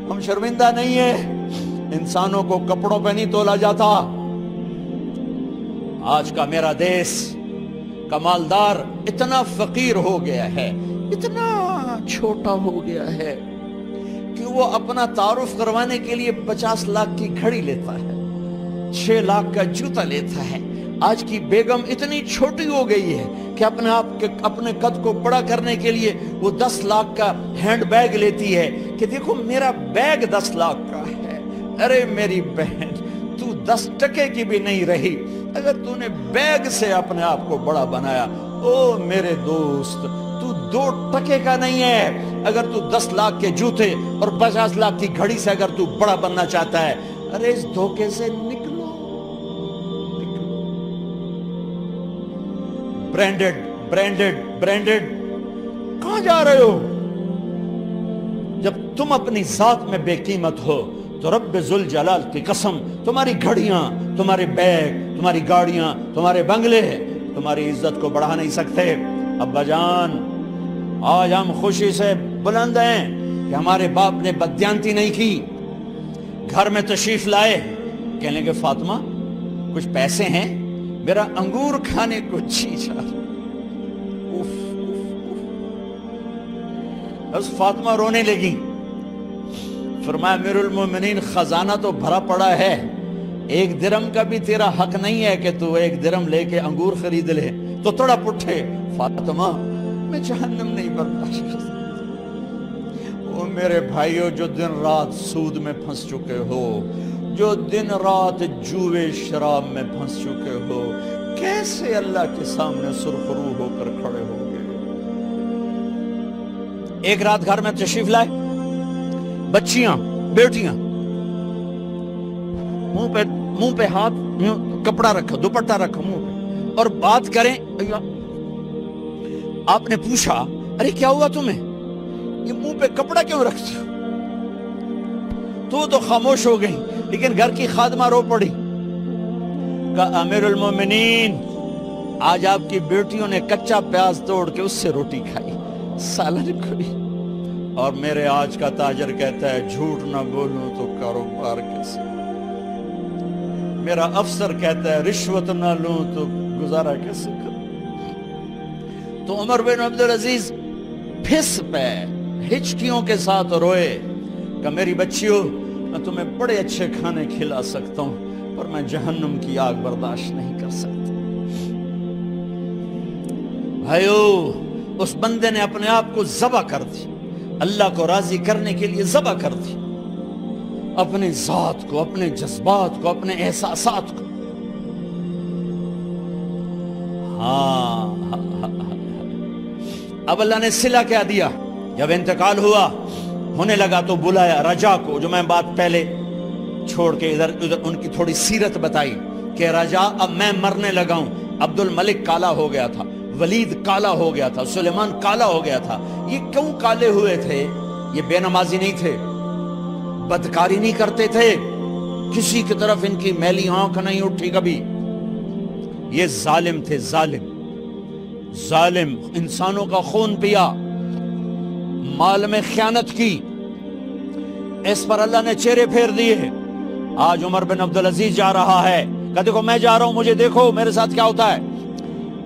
ہم شرمندہ نہیں ہیں، انسانوں کو کپڑوں پہ نہیں تولا جاتا۔ آج کا میرا دیس کا مالدار اتنا فقیر ہو گیا ہے، اتنا چھوٹا ہو گیا ہے کہ وہ اپنا تعارف کروانے کے لیے 50 لاکھ کی گھڑی لیتا ہے، 6 لاکھ کا جوتا لیتا ہے۔ آج کی بیگم اتنی چھوٹی ہو گئی ہے کہ اپنے قد کو بڑا کرنے کے لیے وہ 10 لاکھ کا ہینڈ بیگ لیتی ہے کہ دیکھو میرا بیگ 10 لاکھ کا ہے۔ ارے میری بہن، تو 10 ٹکے کی بھی نہیں رہی اگر تو نے بیگ سے اپنے آپ کو بڑا بنایا۔ او میرے دوست، تو 2 ٹکے کا نہیں ہے اگر تو 10 لاکھ کے جوتے اور 50 لاکھ کی گھڑی سے اگر تو بڑا بننا چاہتا ہے۔ ارے اس دھوکے سے نکلو۔ برینڈڈ برینڈڈ برینڈڈ، کہاں جا رہے ہو؟ جب تم اپنی ذات میں بے قیمت ہو تو رب ذوالجلال کی قسم، تمہاری گھڑیاں، تمہارے بیگ، تمہاری گاڑیاں، تمہارے بنگلے تمہاری عزت کو بڑھا نہیں سکتے۔ ابا جان، آج ہم خوشی سے بلند ہیں کہ ہمارے باپ نے بددیانتی نہیں کی۔ گھر میں تشریف لائے، کہنے لگے فاطمہ کچھ پیسے ہیں؟ میرا انگور کھانے کو جی چاہ رہا۔ بس فاطمہ رونے لگی۔ فرمایا امیر المومنین، خزانہ تو بھرا پڑا ہے، 1 درم کا بھی تیرا حق نہیں ہے کہ تو 1 درم لے کے انگور خرید لے۔ تو تڑپ اٹھے، فاطمہ میں جہنم نہیں برداشت کر سکتا۔ وہ میرے بھائیو جو دن رات سود میں پھنس چکے ہو، جو دن رات جوئے شراب میں پھنس چکے ہو، کیسے اللہ کے سامنے سرخرو ہو کر کھڑے ہو گئے؟ ایک رات گھر میں تشریف لائے، بچیاں، بیٹیاں، منہ پہ ہاتھ، کپڑا رکھا، دوپٹہ رکھا منہ پہ، اور بات کریں۔ آپ نے پوچھا ارے کیا ہوا تمہیں، یہ منہ پہ کپڑا کیوں رکھتے ہو؟ تو خاموش ہو گئی، لیکن گھر کی خادمہ رو پڑی، کہا امیر المومنین آج آپ کی بیٹیوں نے کچا پیاز توڑ کے اس سے روٹی کھائی، سالن کھائی، اور میرے آج کا تاجر کہتا ہے جھوٹ نہ بولوں تو کاروبار کیسے، میرا افسر کہتا ہے رشوت نہ لوں تو گزارا کیسے کروں۔ تو عمر بن عبدالعزیز پھس پہ ہچکیوں کے ساتھ روئے کہ میری بچیوں، میں تمہیں بڑے اچھے کھانے کھلا سکتا ہوں پر میں جہنم کی آگ برداشت نہیں کر سکتا۔ بھائیو، اس بندے نے اپنے آپ کو ذبح کر دی، اللہ کو راضی کرنے کے لیے ذبح کر دی، اپنی ذات کو، اپنے جذبات کو، اپنے احساسات کو۔ اب اللہ نے صلہ کیا دیا، جب انتقال ہوا ہونے لگا تو بلایا رجا کو، جو میں بات پہلے چھوڑ کے ادھر ان کی تھوڑی سیرت بتائی کہ رجا اب میں مرنے لگا ہوں۔ عبد الملک کالا ہو گیا تھا، ولید کالا ہو گیا تھا، سلیمان کالا ہو گیا تھا۔ یہ کیوں کالے ہوئے تھے؟ یہ بے نمازی نہیں تھے، بدکاری نہیں کرتے تھے، کسی کی طرف ان کی میلی آنکھ نہیں اٹھی کبھی۔ یہ ظالم تھے، ظالم ظالم، انسانوں کا خون پیا، مال میں خیانت کی، اس پر اللہ نے چہرے پھیر دیے۔ آج عمر بن عبدالعزیز جا رہا ہے کہ دیکھو میں جا رہا ہوں، مجھے دیکھو میرے ساتھ کیا ہوتا ہے۔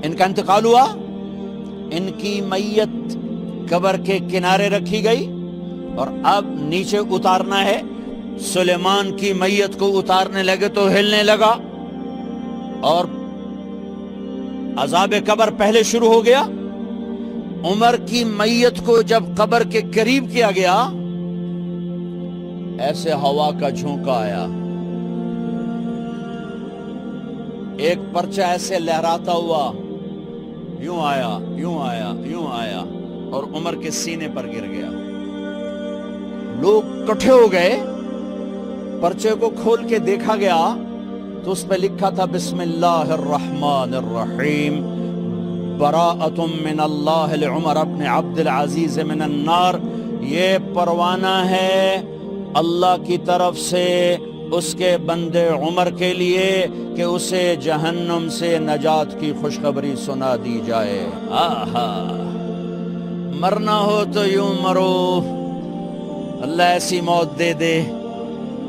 ان کا انتقال ہوا، ان کی میت قبر کے کنارے رکھی گئی اور اب نیچے اتارنا ہے۔ سلیمان کی میت کو اتارنے لگے تو ہلنے لگا اور عذاب قبر پہلے شروع ہو گیا۔ عمر کی میت کو جب قبر کے قریب کیا گیا، ایسے ہوا کا جھونکا آیا، ایک پرچہ ایسے لہراتا ہوا، یوں آیا، یوں آیا، یوں آیا اور عمر کے سینے پر گر گیا۔ لوگ کٹھے ہو گئے، پرچے کو کھول کے دیکھا گیا تو اس پہ لکھا تھا بسم اللہ الرحمن الرحیم، براءۃ من اللہ لعمر بن عبد العزیز من النار۔ یہ پروانہ ہے اللہ کی طرف سے اس کے بندے عمر کے لیے کہ اسے جہنم سے نجات کی خوشخبری سنا دی جائے۔ آہا، مرنا ہو تو یوں مرو، اللہ ایسی موت دے دے.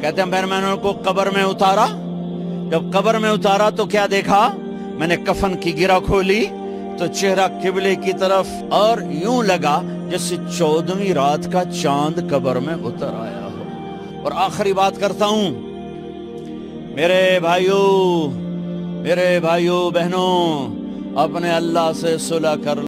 کہتے ہیں پھر میں نے ان کو قبر میں اتارا. جب قبر میں اتارا تو کیا دیکھا؟ میں نے کفن کی گرہ کھولی تو چہرہ قبلے کی طرف، اور یوں لگا جیسے 14ویں رات کا چاند قبر میں اتر آیا ہو. اور آخری بات کرتا ہوں، میرے بھائیوں بہنوں، اپنے اللہ سے صلح کر